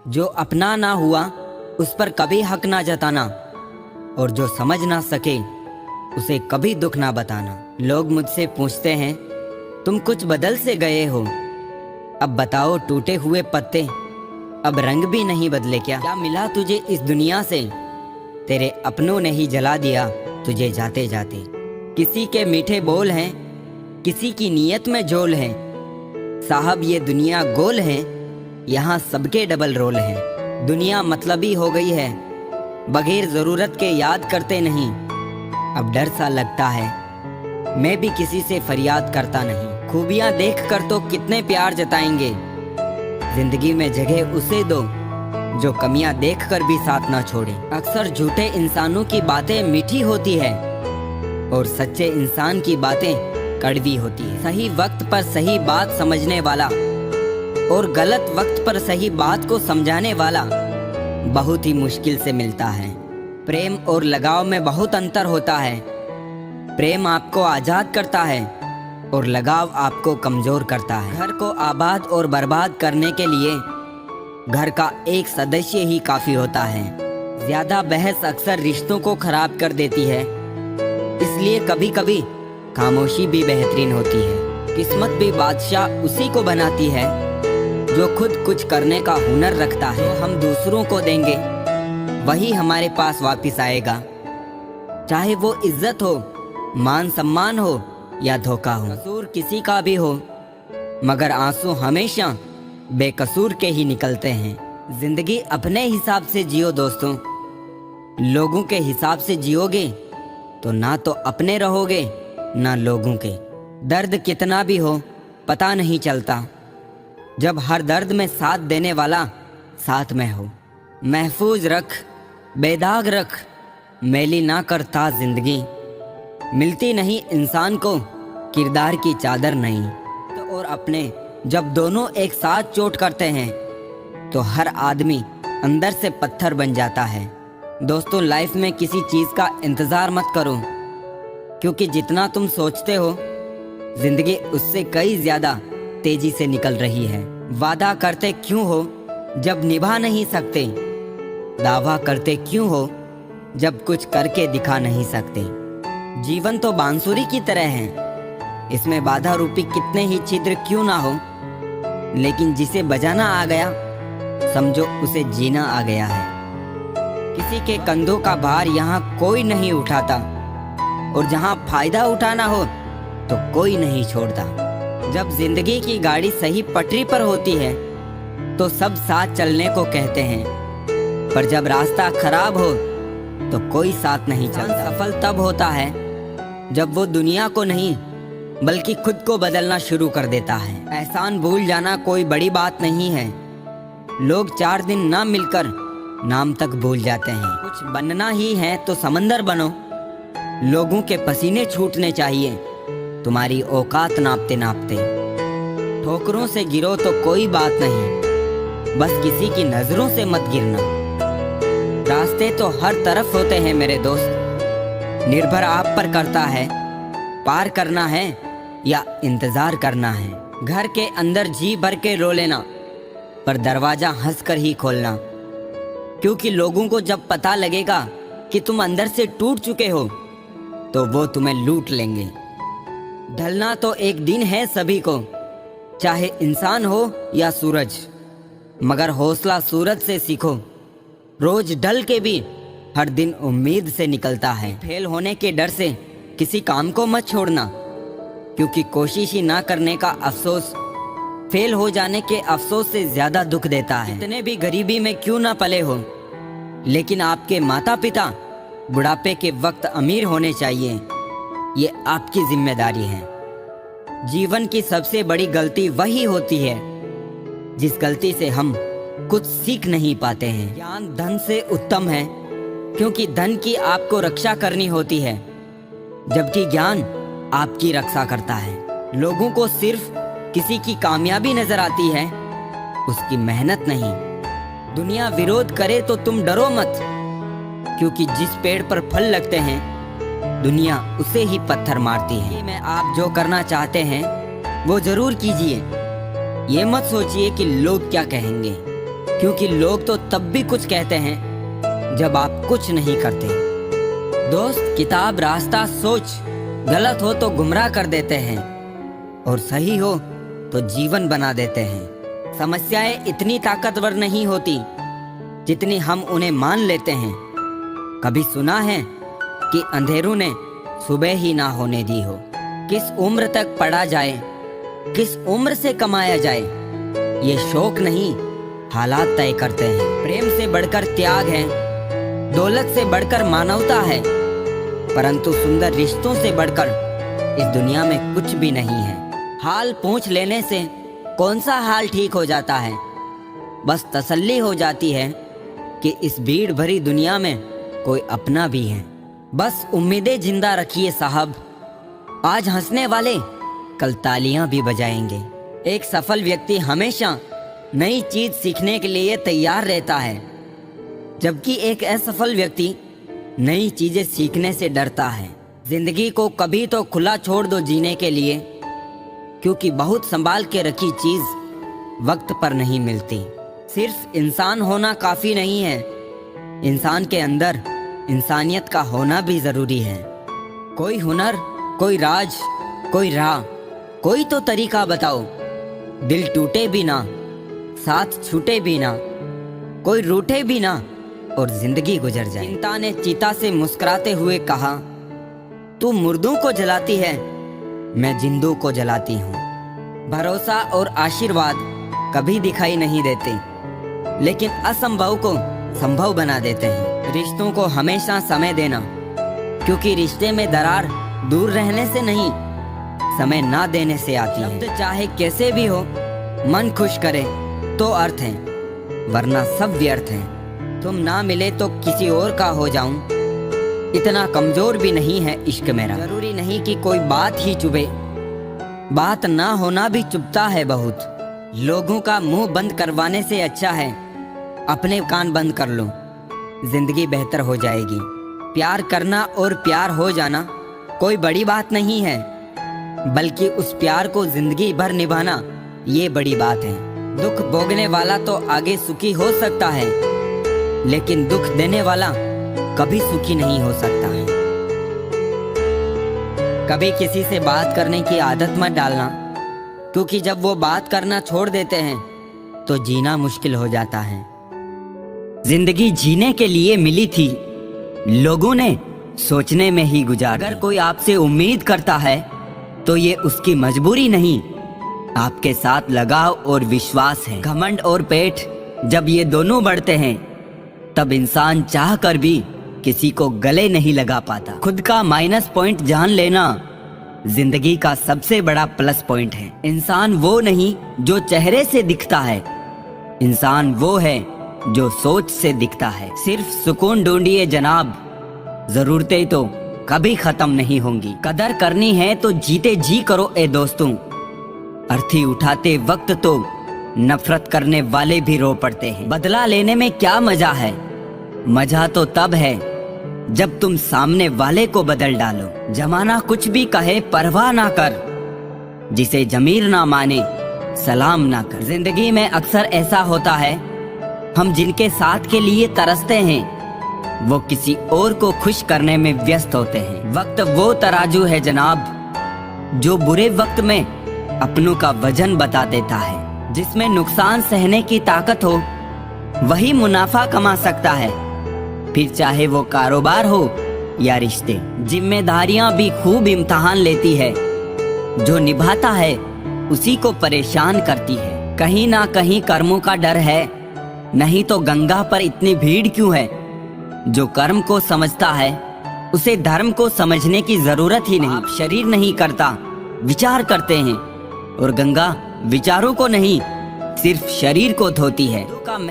जो अपना ना हुआ उस पर कभी हक ना जताना, और जो समझ ना सके उसे कभी दुख ना बताना। लोग मुझसे पूछते हैं तुम कुछ बदल से गए हो, अब बताओ टूटे हुए पत्ते अब रंग भी नहीं बदले क्या? क्या मिला तुझे इस दुनिया से, तेरे अपनों ने ही जला दिया तुझे जाते जाते। किसी के मीठे बोल हैं, किसी की नीयत में झोल है। साहब ये दुनिया गोल है, यहाँ सबके डबल रोल हैं। दुनिया मतलबी हो गई है, बगैर ज़रूरत के याद करते नहीं। अब डर सा लगता है, मैं भी किसी से फरियाद करता नहीं। खूबियाँ देख कर तो कितने प्यार जताएंगे, जिंदगी में जगह उसे दो जो कमियां देखकर भी साथ ना छोड़े। अक्सर झूठे इंसानों की बातें मीठी होती है और सच्चे इंसान की बातें कड़वी होती है। सही वक्त पर सही बात समझने वाला और गलत वक्त पर सही बात को समझाने वाला बहुत ही मुश्किल से मिलता है। प्रेम और लगाव में बहुत अंतर होता है। प्रेम आपको आजाद करता है और लगाव आपको कमजोर करता है। घर को आबाद और बर्बाद करने के लिए घर का एक सदस्य ही काफी होता है। ज्यादा बहस अक्सर रिश्तों को खराब कर देती है, इसलिए कभी कभी खामोशी भी बेहतरीन होती है। किस्मत भी बादशाह उसी को बनाती है जो खुद कुछ करने का हुनर रखता है। हम दूसरों को देंगे वही हमारे पास वापस आएगा, चाहे वो इज्जत हो, मान सम्मान हो या धोखा हो। कसूर किसी का भी हो, मगर आंसू हमेशा बेकसूर के ही निकलते हैं। जिंदगी अपने हिसाब से जियो दोस्तों, लोगों के हिसाब से जियोगे तो ना तो अपने रहोगे ना लोगों के। दर्द कितना भी हो पता नहीं चलता, जब हर दर्द में साथ देने वाला साथ में हो। महफूज रख, बेदाग रख, मैली ना करता जिंदगी। मिलती नहीं इंसान को किरदार की चादर नहीं। तो और अपने जब दोनों एक साथ चोट करते हैं तो हर आदमी अंदर से पत्थर बन जाता है। दोस्तों, लाइफ में किसी चीज़ का इंतज़ार मत करो, क्योंकि जितना तुम सोचते हो जिंदगी उससे कई ज़्यादा तेजी से निकल रही है। वादा करते क्यों हो जब निभा नहीं सकते, दावा करते क्यों हो जब कुछ करके दिखा नहीं सकते। जीवन तो बांसुरी की तरह है, इसमें बाधा रूपी कितने ही छिद्र क्यों ना हो, लेकिन जिसे बजाना आ गया समझो उसे जीना आ गया है। किसी के कंधों का भार यहाँ कोई नहीं उठाता, और जहाँ फायदा उठाना हो तो कोई नहीं छोड़ता। जब जिंदगी की गाड़ी सही पटरी पर होती है तो सब साथ चलने को कहते हैं, पर जब रास्ता खराब हो तो कोई साथ नहीं चलता। सफल तब होता है जब वो दुनिया को नहीं बल्कि खुद को बदलना शुरू कर देता है। एहसान भूल जाना कोई बड़ी बात नहीं है, लोग 4 दिन ना मिलकर नाम तक भूल जाते हैं। कुछ बनना ही है तो समंदर बनो, लोगों के पसीने छूटने चाहिए तुम्हारी औकात नापते नापते। ठोकरों से गिरो तो कोई बात नहीं, बस किसी की नजरों से मत गिरना। रास्ते तो हर तरफ होते हैं मेरे दोस्त, निर्भर आप पर करता है पार करना है या इंतजार करना है। घर के अंदर जी भर के रो लेना, पर दरवाजा हंसकर ही खोलना, क्योंकि लोगों को जब पता लगेगा कि तुम अंदर से टूट चुके हो तो वो तुम्हें लूट लेंगे। ढलना तो एक दिन है सभी को, चाहे इंसान हो या सूरज, मगर हौसला सूरज से सीखो। रोज ढल के भी हर दिन उम्मीद से निकलता है। फेल होने के डर से किसी काम को मत छोड़ना, क्योंकि कोशिश ही ना करने का अफसोस फेल हो जाने के अफसोस से ज्यादा दुख देता है। इतने भी गरीबी में क्यों ना पले हो, लेकिन आपके माता पिता बुढ़ापे के वक्त अमीर होने चाहिए, ये आपकी जिम्मेदारी है। जीवन की सबसे बड़ी गलती वही होती है जिस गलती से हम कुछ सीख नहीं पाते हैं। ज्ञान धन से उत्तम है, क्योंकि धन की आपको रक्षा करनी होती है, जबकि ज्ञान आपकी रक्षा करता है। लोगों को सिर्फ किसी की कामयाबी नजर आती है, उसकी मेहनत नहीं। दुनिया विरोध करे तो तुम डरो मत, क्योंकि जिस पेड़ पर फल लगते हैं दुनिया उसे ही पत्थर मारती है। में आप जो करना चाहते हैं वो जरूर कीजिए, ये मत सोचिए कि लोग क्या कहेंगे। क्योंकि लोग तो तब भी कुछ कहते हैं जब आप कुछ नहीं करते। दोस्त, किताब, रास्ता, सोच गलत हो तो गुमराह कर देते हैं और सही हो तो जीवन बना देते हैं। समस्याएं इतनी ताकतवर नहीं होती जितनी हम उन्हें मान लेते हैं। कभी सुना है कि अंधेरों ने सुबह ही ना होने दी हो। किस उम्र तक पढ़ा जाए, किस उम्र से कमाया जाए, ये शौक नहीं हालात तय करते हैं। प्रेम से बढ़कर त्याग है, दौलत से बढ़कर मानवता है, परंतु सुंदर रिश्तों से बढ़कर इस दुनिया में कुछ भी नहीं है। हाल पूछ लेने से कौन सा हाल ठीक हो जाता है? बस तसल्ली हो जाती है कि इस भीड़ भरी दुनिया में कोई अपना भी है। बस उम्मीदें जिंदा रखिए साहब, आज हंसने वाले कल तालियां भी बजाएंगे। एक सफल व्यक्ति हमेशा नई चीज सीखने के लिए तैयार रहता है, जबकि एक असफल व्यक्ति नई चीजें सीखने से डरता है। जिंदगी को कभी तो खुला छोड़ दो जीने के लिए, क्योंकि बहुत संभाल के रखी चीज वक्त पर नहीं मिलती। सिर्फ इंसान होना काफी नहीं है, इंसान के अंदर इंसानियत का होना भी जरूरी है। कोई हुनर, कोई राज, कोई राह, कोई तो तरीका बताओ, दिल टूटे भी ना, साथ छूटे भी ना, कोई रूठे भी ना और जिंदगी गुजर जाए। चिंता ने चीता से मुस्कुराते हुए कहा, तू मुर्दों को जलाती है, मैं जिंदों को जलाती हूँ। भरोसा और आशीर्वाद कभी दिखाई नहीं देते, लेकिन असंभव को संभव बना देते हैं। रिश्तों को हमेशा समय देना, क्योंकि रिश्ते में दरार दूर रहने से नहीं, समय ना देने से आती है। शब्द चाहे कैसे भी हो, मन खुश करे तो अर्थ है, वरना सब व्यर्थ है। तुम ना मिले तो किसी और का हो जाऊं, इतना कमजोर भी नहीं है इश्क मेरा। जरूरी नहीं कि कोई बात ही चुभे, बात ना होना भी चुभता है बहुत। लोगों का मुंह बंद करवाने से अच्छा है अपने कान बंद कर लो, जिंदगी बेहतर हो जाएगी। प्यार करना और प्यार हो जाना कोई बड़ी बात नहीं है, बल्कि उस प्यार को जिंदगी भर निभाना ये बड़ी बात है। दुख भोगने वाला तो आगे सुखी हो सकता है, लेकिन दुख देने वाला कभी सुखी नहीं हो सकता है। कभी किसी से बात करने की आदत मत डालना, क्योंकि जब वो बात करना छोड़ देते हैं तो जीना मुश्किल हो जाता है। जिंदगी जीने के लिए मिली थी, लोगों ने सोचने में ही गुजार। अगर कोई आपसे उम्मीद करता है तो ये उसकी मजबूरी नहीं, आपके साथ लगाव और विश्वास है। घमंड और पेट जब ये दोनों बढ़ते हैं, तब इंसान चाह कर भी किसी को गले नहीं लगा पाता। खुद का माइनस पॉइंट जान लेना जिंदगी का सबसे बड़ा प्लस पॉइंट है। इंसान वो नहीं जो चेहरे से दिखता है, इंसान वो है जो सोच से दिखता है। सिर्फ सुकून ढूंढिए जनाब, जरूरतें तो कभी खत्म नहीं होंगी। कदर करनी है तो जीते जी करो ए दोस्तों, अर्थी उठाते वक्त तो नफरत करने वाले भी रो पड़ते हैं। बदला लेने में क्या मजा है? मजा तो तब है जब तुम सामने वाले को बदल डालो। जमाना कुछ भी कहे परवाह ना कर, जिसे जमीर ना माने सलाम ना कर। जिंदगी में अक्सर ऐसा होता है, हम जिनके साथ के लिए तरसते हैं वो किसी और को खुश करने में व्यस्त होते हैं। वक्त वो तराजू है जनाब, जो बुरे वक्त में अपनों का वजन बता देता है। जिसमें नुकसान सहने की ताकत हो वही मुनाफा कमा सकता है, फिर चाहे वो कारोबार हो या रिश्ते। जिम्मेदारियां भी खूब इम्तिहान लेती है, जो निभाता है उसी को परेशान करती है। कहीं ना कहीं कर्मों का डर है, नहीं तो गंगा पर इतनी भीड़ क्यों है? जो कर्म को समझता है उसे धर्म को समझने की जरूरत ही नहीं। आप शरीर नहीं करता, विचार करते हैं, और गंगा विचारों को नहीं सिर्फ शरीर को धोती है।